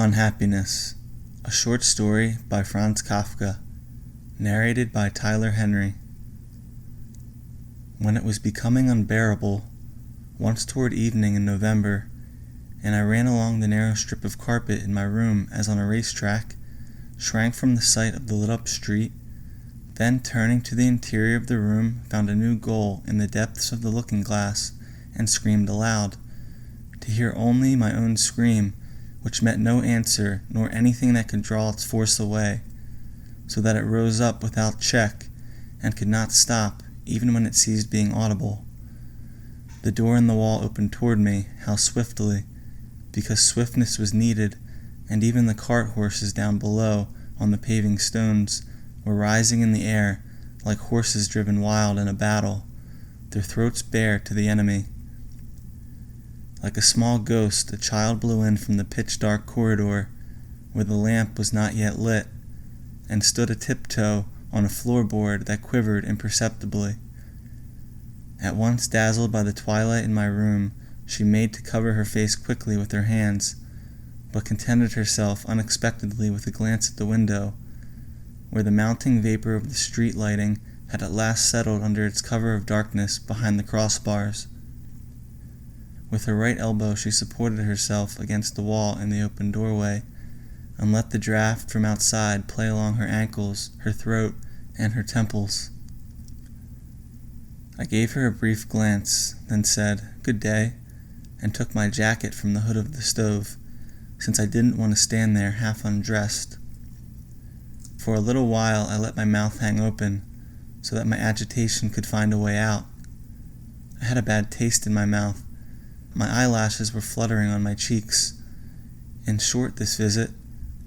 Unhappiness, a short story by Franz Kafka, narrated by Tyler Henry. When it was becoming unbearable, once toward evening in November, and I ran along the narrow strip of carpet in my room as on a racetrack, shrank from the sight of the lit-up street, then turning to the interior of the room found a new goal in the depths of the looking-glass, and screamed aloud, to hear only my own scream, which met no answer nor anything that could draw its force away, so that it rose up without check and could not stop even when it ceased being audible. The door in the wall opened toward me, how swiftly, because swiftness was needed, and even the cart horses down below on the paving stones were rising in the air like horses driven wild in a battle, their throats bare to the enemy. Like a small ghost, a child blew in from the pitch-dark corridor, where the lamp was not yet lit, and stood a tiptoe on a floorboard that quivered imperceptibly. At once dazzled by the twilight in my room, she made to cover her face quickly with her hands, but contented herself unexpectedly with a glance at the window, where the mounting vapor of the street lighting had at last settled under its cover of darkness behind the crossbars. With her right elbow she supported herself against the wall in the open doorway, and let the draught from outside play along her ankles, her throat, and her temples. I gave her a brief glance, then said, "Good day," and took my jacket from the hood of the stove, since I didn't want to stand there half undressed. For a little while I let my mouth hang open, so that my agitation could find a way out. I had a bad taste in my mouth. My eyelashes were fluttering on my cheeks. In short, this visit,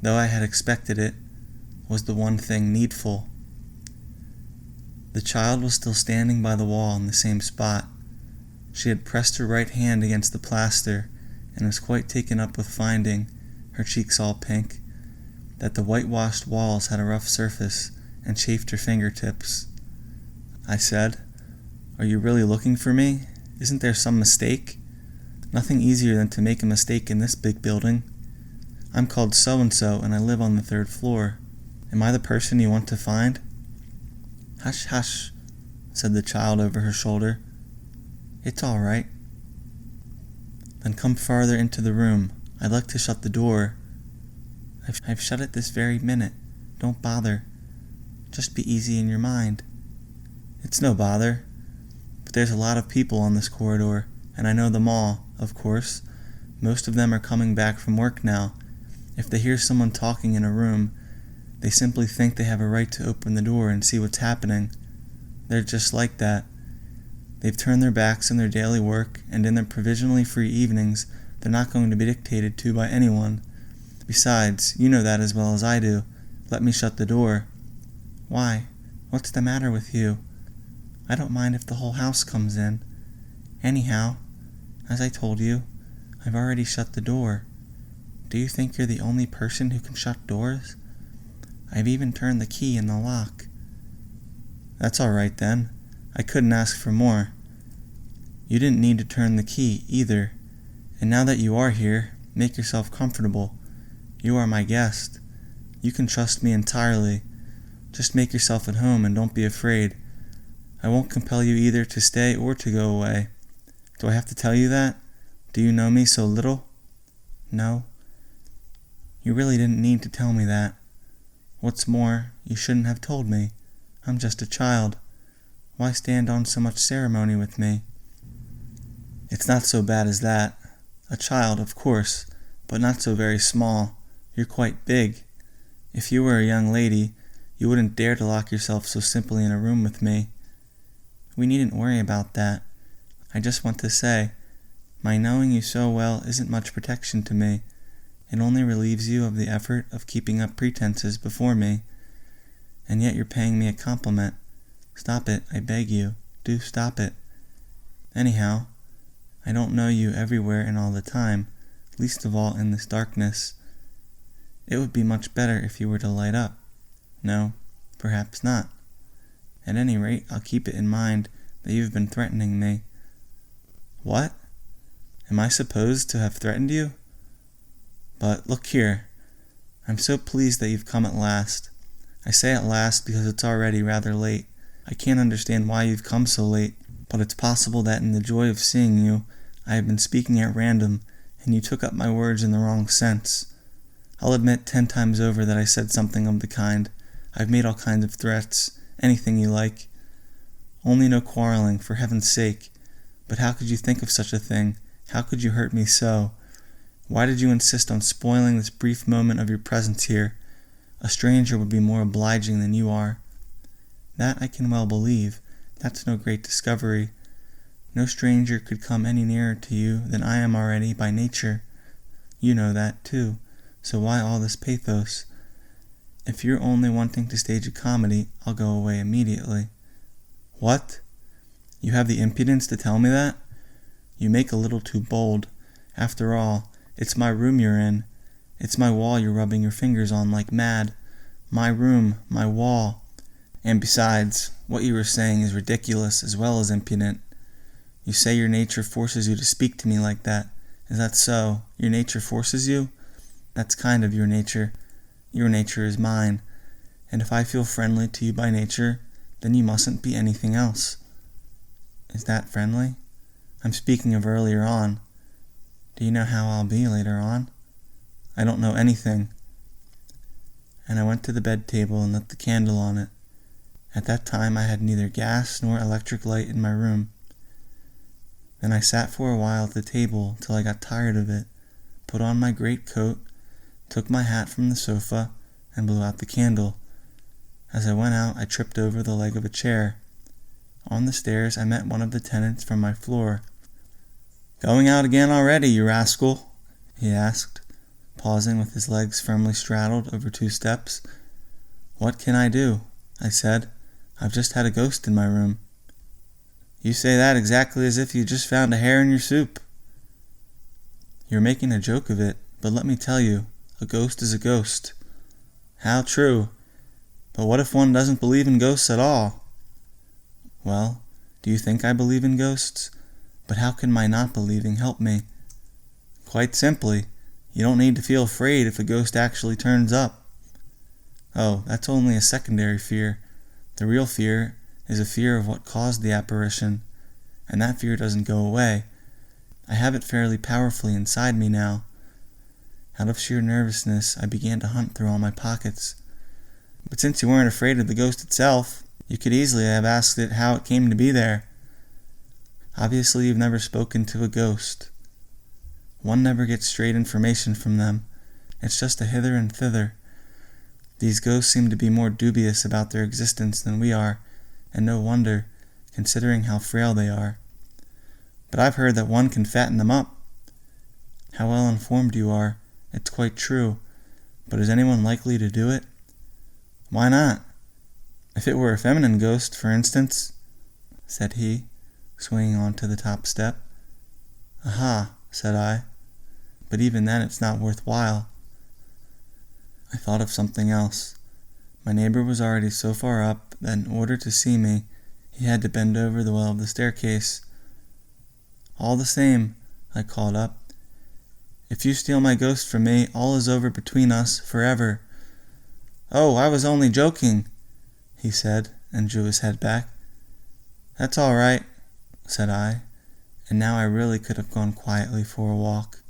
though I had expected it, was the one thing needful. The child was still standing by the wall in the same spot. She had pressed her right hand against the plaster, and was quite taken up with finding, her cheeks all pink, that the whitewashed walls had a rough surface, and chafed her fingertips. I said, "Are you really looking for me? Isn't there some mistake? Nothing easier than to make a mistake in this big building. I'm called so-and-so, and I live on the 3rd floor. Am I the person you want to find?" "Hush, hush," said the child over her shoulder. "It's all right." "Then come farther into the room. I'd like to shut the door." I've shut it this very minute. Don't bother. Just be easy in your mind." "It's no bother. But there's a lot of people on this corridor, and I know them all, of course. Most of them are coming back from work now. If they hear someone talking in a room, they simply think they have a right to open the door and see what's happening. They're just like that. They've turned their backs on their daily work, and in their provisionally free evenings, they're not going to be dictated to by anyone. Besides, you know that as well as I do. Let me shut the door." "Why? What's the matter with you?" "I don't mind if the whole house comes in. Anyhow, as I told you, I've already shut the door. Do you think you're the only person who can shut doors? I've even turned the key in the lock." "That's all right then. I couldn't ask for more. You didn't need to turn the key either. And now that you are here, make yourself comfortable. You are my guest. You can trust me entirely. Just make yourself at home and don't be afraid. I won't compel you either to stay or to go away. Do I have to tell you that? Do you know me so little?" "No. You really didn't need to tell me that. What's more, you shouldn't have told me. I'm just a child. Why stand on so much ceremony with me?" "It's not so bad as that. A child, of course, but not so very small. You're quite big. If you were a young lady, you wouldn't dare to lock yourself so simply in a room with me. We needn't worry about that. I just want to say, my knowing you so well isn't much protection to me. It only relieves you of the effort of keeping up pretenses before me. And yet you're paying me a compliment. Stop it, I beg you. Do stop it. Anyhow, I don't know you everywhere and all the time, least of all in this darkness. It would be much better if you were to light up. No, perhaps not. At any rate, I'll keep it in mind that you've been threatening me." "What? Am I supposed to have threatened you?" But look here, I'm so pleased that you've come at last. I say at last because it's already rather late. I can't understand why you've come so late, but it's possible that in the joy of seeing you, I have been speaking at random, and you took up my words in the wrong sense. I'll admit 10 times over that I said something of the kind. I've made all kinds of threats, anything you like. Only no quarreling, for heaven's sake. But how could you think of such a thing? How could you hurt me so? Why did you insist on spoiling this brief moment of your presence here? A stranger would be more obliging than you are. That I can well believe. That's no great discovery. No stranger could come any nearer to you than I am already by nature. You know that, too, so why all this pathos? If you're only wanting to stage a comedy, I'll go away immediately. What? You have the impudence to tell me that? You make a little too bold. After all, it's my room you're in. It's my wall you're rubbing your fingers on like mad. My room, my wall. And besides, what you were saying is ridiculous as well as impudent. You say your nature forces you to speak to me like that. Is that so? Your nature forces you? That's kind of your nature. Your nature is mine. And if I feel friendly to you by nature, then you mustn't be anything else. Is that friendly? I'm speaking of earlier on. Do you know how I'll be later on? I don't know anything. And I went to the bed table and lit the candle on it. At that time I had neither gas nor electric light in my room. Then I sat for a while at the table till I got tired of it, put on my great coat, took my hat from the sofa, and blew out the candle. As I went out, I tripped over the leg of a chair. On the stairs, I met one of the tenants from my floor. "Going out again already, you rascal?" he asked, pausing with his legs firmly straddled over 2 steps. "What can I do?" I said. "I've just had a ghost in my room." "You say that exactly as if you just found a hair in your soup." "You're making a joke of it, but let me tell you, a ghost is a ghost." "How true. But what if one doesn't believe in ghosts at all?" "Well, do you think I believe in ghosts? But how can my not believing help me?" "Quite simply. You don't need to feel afraid if a ghost actually turns up." "Oh, that's only a secondary fear. The real fear is a fear of what caused the apparition, and that fear doesn't go away. I have it fairly powerfully inside me now." Out of sheer nervousness, I began to hunt through all my pockets. "But since you weren't afraid of the ghost itself, you could easily have asked it how it came to be there." "Obviously you've never spoken to a ghost. One never gets straight information from them. It's just a hither and thither. These ghosts seem to be more dubious about their existence than we are, and no wonder, considering how frail they are. But I've heard that one can fatten them up." "How well informed you are. It's quite true. But is anyone likely to do it?" "Why not? If it were a feminine ghost, for instance," said he, swinging on to the top step. "Aha," said I. "But even then it's not worthwhile." I thought of something else. My neighbor was already so far up that in order to see me, he had to bend over the well of the staircase. "All the same," I called up, "if you steal my ghost from me, all is over between us forever." "Oh, I was only joking," he said, and drew his head back. "That's all right," said I, and now I really could have gone quietly for a walk.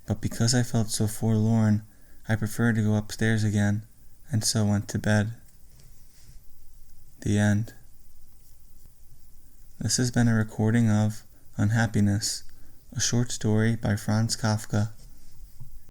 But because I felt so forlorn, I preferred to go upstairs again, and so went to bed. The end. This has been a recording of Unhappiness, a short story by Franz Kafka.